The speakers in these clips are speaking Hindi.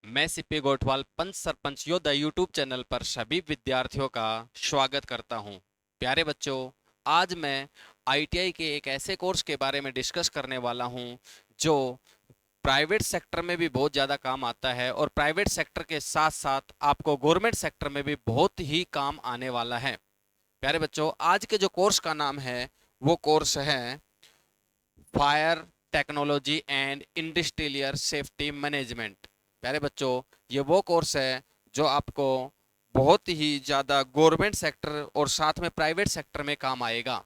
मैं सीपी गोठवाल पंच सरपंच योद्धा यूट्यूब चैनल पर सभी विद्यार्थियों का स्वागत करता हूं। प्यारे बच्चों, आज मैं आईटीआई के एक ऐसे कोर्स के बारे में डिस्कस करने वाला हूं जो प्राइवेट सेक्टर में भी बहुत ज़्यादा काम आता है और प्राइवेट सेक्टर के साथ साथ आपको गवर्नमेंट सेक्टर में भी बहुत ही काम आने वाला है। प्यारे बच्चों, आज के जो कोर्स का नाम है वो कोर्स है fire technology and industrial safety management. प्यारे बच्चों, ये वो कोर्स है जो आपको बहुत ही ज़्यादा गवर्नमेंट सेक्टर और साथ में प्राइवेट सेक्टर में काम आएगा।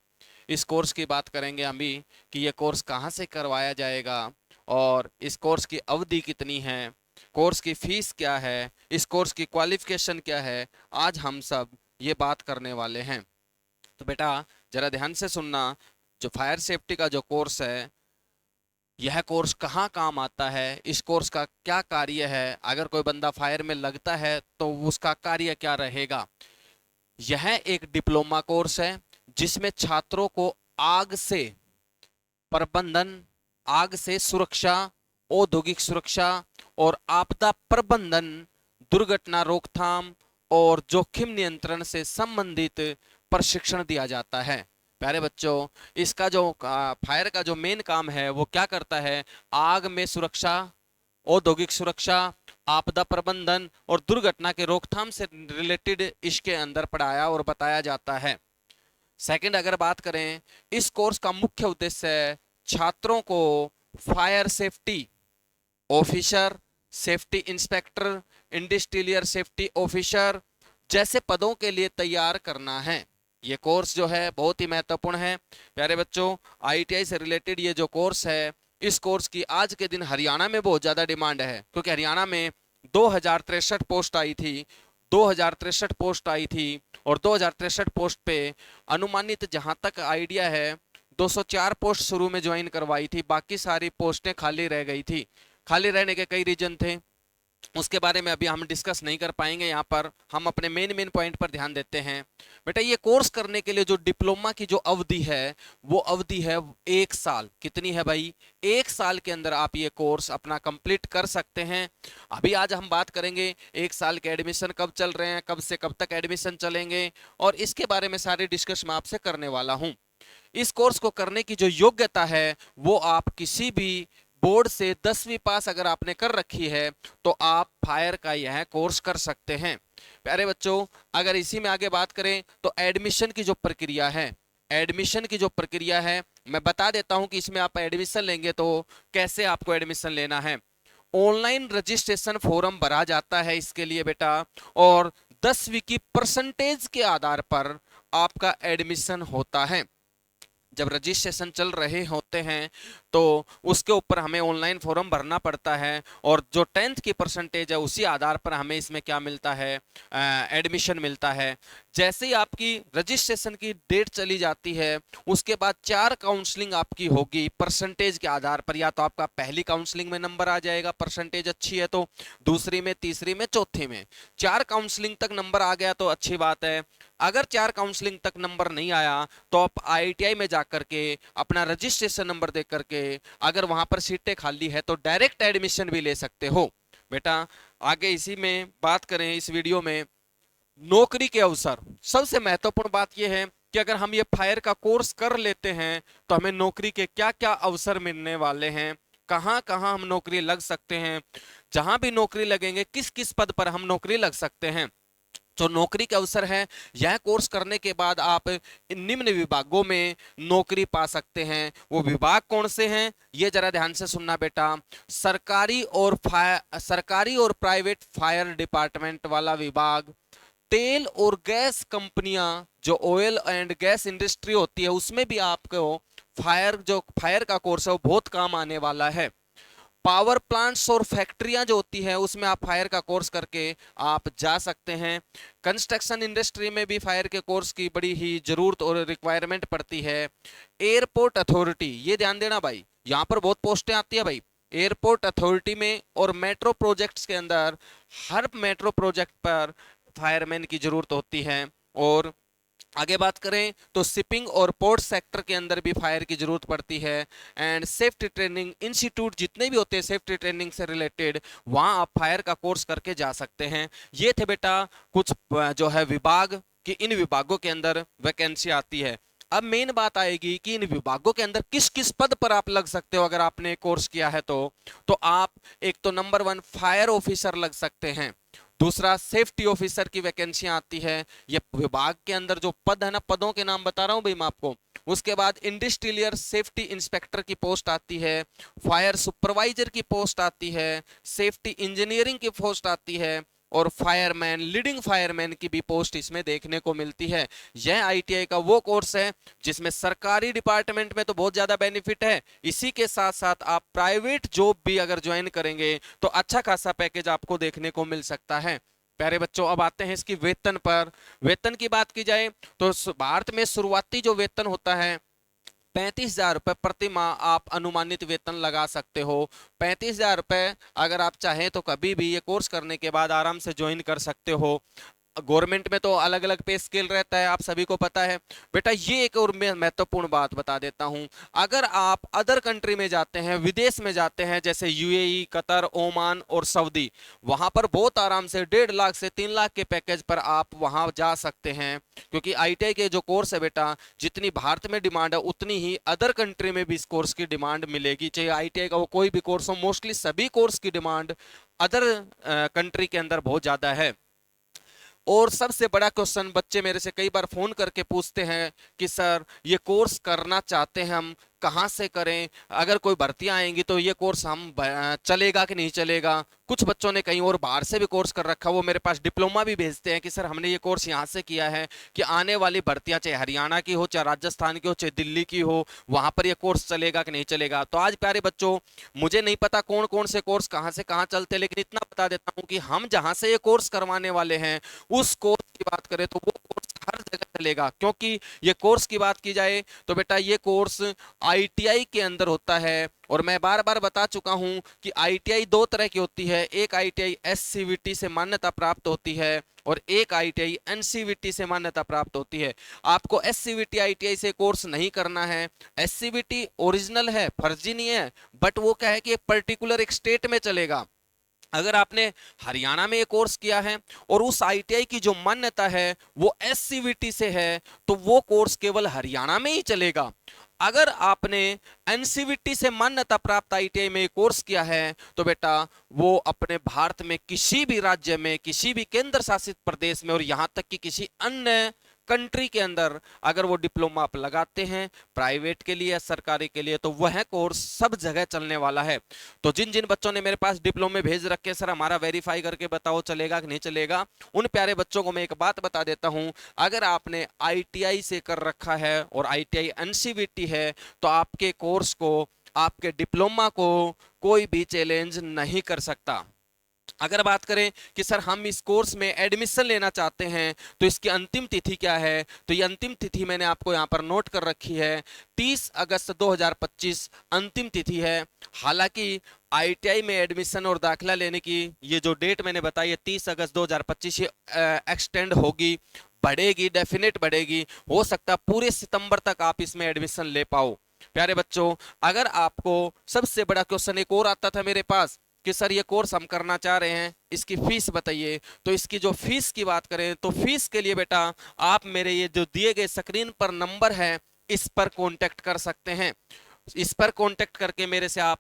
इस कोर्स की बात करेंगे अभी कि ये कोर्स कहाँ से करवाया जाएगा और इस कोर्स की अवधि कितनी है, कोर्स की फीस क्या है, इस कोर्स की क्वालिफिकेशन क्या है, आज हम सब ये बात करने वाले हैं। तो बेटा जरा ध्यान से सुनना। जो फायर सेफ्टी का जो कोर्स है, यह कोर्स कहाँ काम आता है, इस कोर्स का क्या कार्य है, अगर कोई बंदा फायर में लगता है तो उसका कार्य क्या रहेगा। यह एक डिप्लोमा कोर्स है जिसमें छात्रों को आग से प्रबंधन, आग से सुरक्षा, औद्योगिक सुरक्षा और आपदा प्रबंधन, दुर्घटना रोकथाम और जोखिम नियंत्रण से संबंधित प्रशिक्षण दिया जाता है। प्यारे बच्चों, इसका जो फायर का जो मेन काम है वो क्या करता है, आग में सुरक्षा, औद्योगिक सुरक्षा, आपदा प्रबंधन और दुर्घटना के रोकथाम से रिलेटेड इसके अंदर पढ़ाया और बताया जाता है। सेकंड, अगर बात करें, इस कोर्स का मुख्य उद्देश्य है छात्रों को fire safety officer, safety inspector, industrial safety officer जैसे पदों के लिए तैयार करना है। ये कोर्स जो है बहुत ही महत्वपूर्ण है। प्यारे बच्चों, आईटीआई से रिलेटेड ये जो कोर्स है, इस कोर्स की आज के दिन हरियाणा में बहुत ज़्यादा डिमांड है, क्योंकि हरियाणा में 2063 पोस्ट आई थी, 2063 पोस्ट आई थी और 2063 पोस्ट पे अनुमानित जहां तक आइडिया है 204 पोस्ट शुरू में ज्वाइन करवाई थी, बाकी सारी पोस्टें खाली रह गई थी। खाली रहने के कई रीजन थे, उसके बारे में अभी हम डिस्कस नहीं कर पाएंगे। यहाँ पर हम अपने मेन पॉइंट पर ध्यान देते हैं। बेटा, ये कोर्स करने के लिए जो डिप्लोमा की जो अवधि है वो अवधि है 1 साल। कितनी है भाई? 1 साल के अंदर आप ये कोर्स अपना कंप्लीट कर सकते हैं। अभी आज हम बात करेंगे 1 साल के एडमिशन कब चल रहे हैं, कब से कब तक एडमिशन चलेंगे, और इसके बारे में सारी डिस्कस मैं आपसे करने वाला हूँ। इस कोर्स को करने की जो योग्यता है वो आप किसी भी बोर्ड से 10वीं पास अगर आपने कर रखी है तो आप फायर का यह कोर्स कर सकते हैं। प्यारे बच्चों, अगर इसी में आगे बात करें तो एडमिशन की जो प्रक्रिया है, एडमिशन की जो प्रक्रिया है मैं बता देता हूं कि इसमें आप एडमिशन लेंगे तो कैसे आपको एडमिशन लेना है। ऑनलाइन रजिस्ट्रेशन फॉर्म भरा जाता है इसके लिए बेटा, और 10वीं की परसेंटेज के आधार पर आपका एडमिशन होता है। जब रजिस्ट्रेशन चल रहे होते हैं तो उसके ऊपर हमें ऑनलाइन फॉर्म भरना पड़ता है, और जो 10th की परसेंटेज है उसी आधार पर हमें इसमें क्या मिलता है, एडमिशन मिलता है। जैसे ही आपकी रजिस्ट्रेशन की डेट चली जाती है उसके बाद 4 काउंसलिंग आपकी होगी परसेंटेज के आधार पर। या तो आपका पहली काउंसलिंग में नंबर आ जाएगा, परसेंटेज अच्छी है तो, दूसरी में, तीसरी में, चौथी में। 4 काउंसलिंग तक नंबर आ गया तो अच्छी बात है। अगर 4 काउंसलिंग तक नंबर नहीं आया तो आप आईटीआई में जाकर के अपना रजिस्ट्रेशन नंबर दे करके, अगर वहां पर सीटें खाली है तो डायरेक्ट एडमिशन भी ले सकते हो। बेटा, आगे इसी में बात करें इस वीडियो में, नौकरी के अवसर। सबसे महत्वपूर्ण बात यह है कि अगर हम ये फायर का कोर्स कर लेते हैं तो हमें नौकरी के क्या क्या अवसर मिलने वाले हैं, कहाँ कहाँ हम नौकरी लग सकते हैं, जहां भी नौकरी लगेंगे किस किस पद पर हम नौकरी लग सकते हैं। जो नौकरी के अवसर है, यह कोर्स करने के बाद आप निम्न विभागों में नौकरी पा सकते हैं। वो विभाग कौन से हैं ये जरा ध्यान से सुनना बेटा। सरकारी और प्राइवेट फायर डिपार्टमेंट वाला विभाग, तेल और गैस कंपनियां, जो ऑयल एंड गैस इंडस्ट्री होती है उसमें भी आपको फायर का कोर्स है वो बहुत काम आने वाला है। पावर प्लांट्स और फैक्ट्रियां जो होती हैं उसमें आप फायर का कोर्स करके आप जा सकते हैं। कंस्ट्रक्शन इंडस्ट्री में भी फायर के कोर्स की बड़ी ही जरूरत और रिक्वायरमेंट पड़ती है। एयरपोर्ट अथॉरिटी, ये ध्यान देना भाई, यहाँ पर बहुत पोस्टें आती है भाई। एयरपोर्ट अथॉरिटी में और मेट्रो प्रोजेक्ट्स के अंदर, हर मेट्रो प्रोजेक्ट पर फायरमैन की जरूरत होती है। और आगे बात करें तो शिपिंग और पोर्ट सेक्टर के अंदर भी फायर की जरूरत पड़ती है। एंड सेफ्टी ट्रेनिंग इंस्टीट्यूट जितने भी होते हैं सेफ्टी ट्रेनिंग से रिलेटेड, वहां आप फायर का कोर्स करके जा सकते हैं। ये थे बेटा कुछ जो है विभाग कि इन विभागों के अंदर वैकेंसी आती है। अब मेन बात आएगी कि इन विभागों के अंदर किस किस पद पर आप लग सकते हो अगर आपने कोर्स किया है तो आप एक तो नंबर 1 फायर ऑफिसर लग सकते हैं। दूसरा सेफ्टी ऑफिसर की वैकेंसियां आती है। ये विभाग के अंदर जो पद है ना, पदों के नाम बता रहा हूं भाई मैं आपको। उसके बाद इंडस्ट्रियल सेफ्टी इंस्पेक्टर की पोस्ट आती है, फायर सुपरवाइजर की पोस्ट आती है, सेफ्टी इंजीनियरिंग की पोस्ट आती है, और फायरमैन लीडिंग फायरमैन की भी पोस्ट इसमें देखने को मिलती है। यह आईटीआई का वो कोर्स है जिसमें सरकारी डिपार्टमेंट में तो बहुत ज्यादा बेनिफिट है, इसी के साथ साथ आप प्राइवेट जॉब भी अगर ज्वाइन करेंगे तो अच्छा खासा पैकेज आपको देखने को मिल सकता है। प्यारे बच्चों, अब आते हैं इसकी वेतन पर। वेतन की बात की जाए तो भारत में शुरुआती जो वेतन होता है 35,000 रुपये प्रति माह आप अनुमानित वेतन लगा सकते हो। 35,000 रुपये अगर आप चाहें तो कभी भी ये कोर्स करने के बाद आराम से ज्वाइन कर सकते हो। गवर्नमेंट में तो अलग अलग पे स्केल रहता है, आप सभी को पता है। बेटा ये एक और मैं महत्वपूर्ण बात बता देता हूं, अगर आप अदर कंट्री में जाते हैं, विदेश में जाते हैं, जैसे यूएई, कतर, ओमान और सऊदी, वहां पर बहुत आराम से 1.5 लाख से 3 लाख के पैकेज पर आप वहां जा सकते हैं। क्योंकि आईटीआई के जो कोर्स है बेटा, जितनी भारत में डिमांड है उतनी ही अदर कंट्री में भी इस कोर्स की डिमांड मिलेगी। चाहे आईटीआई का वो कोई भी कोर्स हो, मोस्टली सभी कोर्स की डिमांड अदर कंट्री के अंदर बहुत ज्यादा है। और सबसे बड़ा क्वेश्चन बच्चे मेरे से कई बार फोन करके पूछते हैं कि सर ये कोर्स करना चाहते हैं हम, कहाँ से करें, अगर कोई भर्तियां आएंगी तो ये कोर्स हम चलेगा कि नहीं चलेगा। कुछ बच्चों ने कहीं और बाहर से भी कोर्स कर रखा, वो मेरे पास डिप्लोमा भी भेजते हैं कि सर हमने ये कोर्स यहाँ से किया है कि आने वाली भर्तियां चाहे हरियाणा की हो, चाहे राजस्थान की हो, चाहे दिल्ली की हो, वहां पर ये कोर्स चलेगा कि नहीं चलेगा। तो आज प्यारे बच्चों, मुझे नहीं पता कौन कौन से कोर्स कहाँ से कहाँ चलते, लेकिन इतना बता देता हूँ कि हम जहाँ से ये कोर्स करवाने वाले हैं उस कोर्स की बात करें तो वो कोर्स हर जगह चलेगा। क्योंकि ये कोर्स की बात की जाए तो बेटा ये कोर्स आईटीआई के अंदर होता है। और मैं बार बार बता चुका हूं कि आईटीआई दो तरह की होती है, एक आईटीआई एससीवीटी से मान्यता प्राप्त होती है और एक आईटीआई एनसीवीटी से मान्यता प्राप्त होती है। आपको एससीवीटी आईटीआई से कोर्स नहीं करना है। एससीवीटी ओरिजिनल है, फर्जी नहीं है, बट वो क्या है कि एक पर्टिकुलर एक स्टेट में चलेगा। अगर आपने हरियाणा में ये कोर्स किया है और उस आईटीआई की जो मान्यता है वो एससीवीटी से है, तो वो कोर्स केवल हरियाणा में ही चलेगा। अगर आपने एनसीवीटी से मान्यता प्राप्त आईटीआई में कोर्स किया है तो बेटा वो अपने भारत में किसी भी राज्य में, किसी भी केंद्र शासित प्रदेश में, और यहां तक कि किसी अन्य कंट्री के अंदर अगर वो डिप्लोमा आप लगाते हैं, प्राइवेट के लिए या सरकारी के लिए, तो वह कोर्स सब जगह चलने वाला है। तो जिन जिन बच्चों ने मेरे पास डिप्लोमे भेज रखे सर हमारा वेरीफाई करके बताओ चलेगा कि नहीं चलेगा, उन प्यारे बच्चों को मैं एक बात बता देता हूं, अगर आपने आईटीआई से कर रखा है और आईटीआई एनसीवीटी है तो आपके कोर्स को, आपके डिप्लोमा को कोई भी चैलेंज नहीं कर सकता। अगर बात करें कि सर हम इस कोर्स में एडमिशन लेना चाहते हैं तो इसकी अंतिम तिथि क्या है, तो ये अंतिम तिथि मैंने आपको यहाँ पर नोट कर रखी है, 30 अगस्त 2025 अंतिम तिथि है। हालांकि आईटीआई में एडमिशन और दाखिला लेने की ये जो डेट मैंने बताई है 30 अगस्त 2025, ये एक्सटेंड होगी, बढ़ेगी, डेफिनेट बढ़ेगी। हो सकता है पूरे सितंबर तक आप इसमें एडमिशन ले पाओ। प्यारे बच्चों, अगर आपको सबसे बड़ा क्वेश्चन एक और आता था मेरे पास कि सर ये कोर्स हम करना चाह रहे हैं, इसकी फीस बताइए, तो इसकी जो फीस की बात करें तो फीस के लिए बेटा आप मेरे ये जो दिए गए स्क्रीन पर नंबर है इस पर कांटेक्ट कर सकते हैं। इस पर कांटेक्ट करके मेरे से आप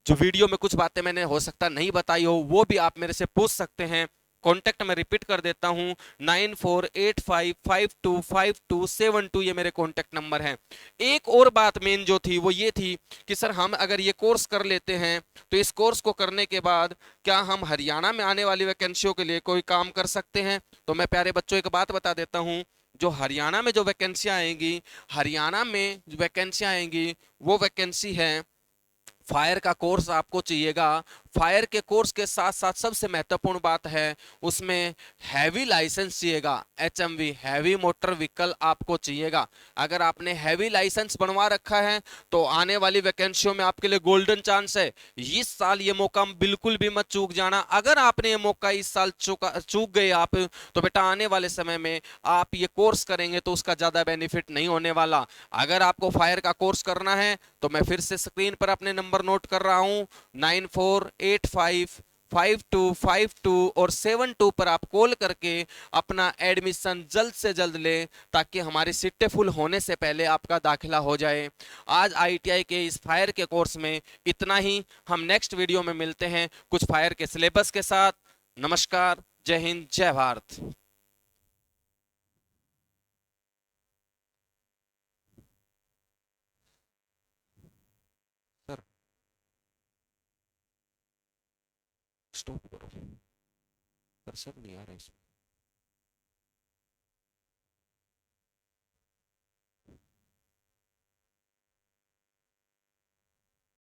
जो वीडियो में कुछ बातें मैंने हो सकता नहीं बताई हो वो भी आप मेरे से पूछ सकते हैं। कॉन्टैक्ट मैं रिपीट कर देता हूं, 9485525272, ये मेरे कॉन्टैक्ट नंबर हैं। एक और बात मेन जो थी वो ये थी कि सर हम अगर ये कोर्स कर लेते हैं तो इस कोर्स को करने के बाद क्या हम हरियाणा में आने वाली वैकेंसियों के लिए कोई काम कर सकते हैं। तो मैं प्यारे बच्चों एक बात बता देता हूं, जो हरियाणा में जो वैकेंसियां आएंगी, हरियाणा में जो वैकेंसियां आएंगी वो वैकेंसी है, फायर का कोर्स आपको चाहिएगा, फायर के कोर्स के साथ साथ सबसे महत्वपूर्ण बात है उसमें हैवी लाइसेंस चाहिएगा। एचएमवी हैवी मोटर व्हीकल आपको चाहिएगा। अगर आपने हैवी लाइसेंस बनवा रखा है तो आने वाली वैकेंसियों में आपके लिए गोल्डन चांस है। इस साल ये मौका बिल्कुल भी मत चूक जाना। अगर आपने ये मौका इस साल चूक गए आप, तो बेटा आने वाले समय में आप ये कोर्स करेंगे तो उसका ज्यादा बेनिफिट नहीं होने वाला। अगर आपको फायर का कोर्स करना है तो मैं फिर से स्क्रीन पर अपने नंबर नोट कर रहा हूं, 94855252 और 72 पर आप कॉल करके अपना एडमिशन जल्द से जल्द लें, ताकि हमारी सीटें फुल होने से पहले आपका दाखिला हो जाए। आज आईटीआई के इस फायर के कोर्स में इतना ही। हम नेक्स्ट वीडियो में मिलते हैं कुछ फायर के सिलेबस के साथ। नमस्कार, जय हिंद, जय भारत। सर स्टॉप करो। सर नहीं आ रहा है इसमें।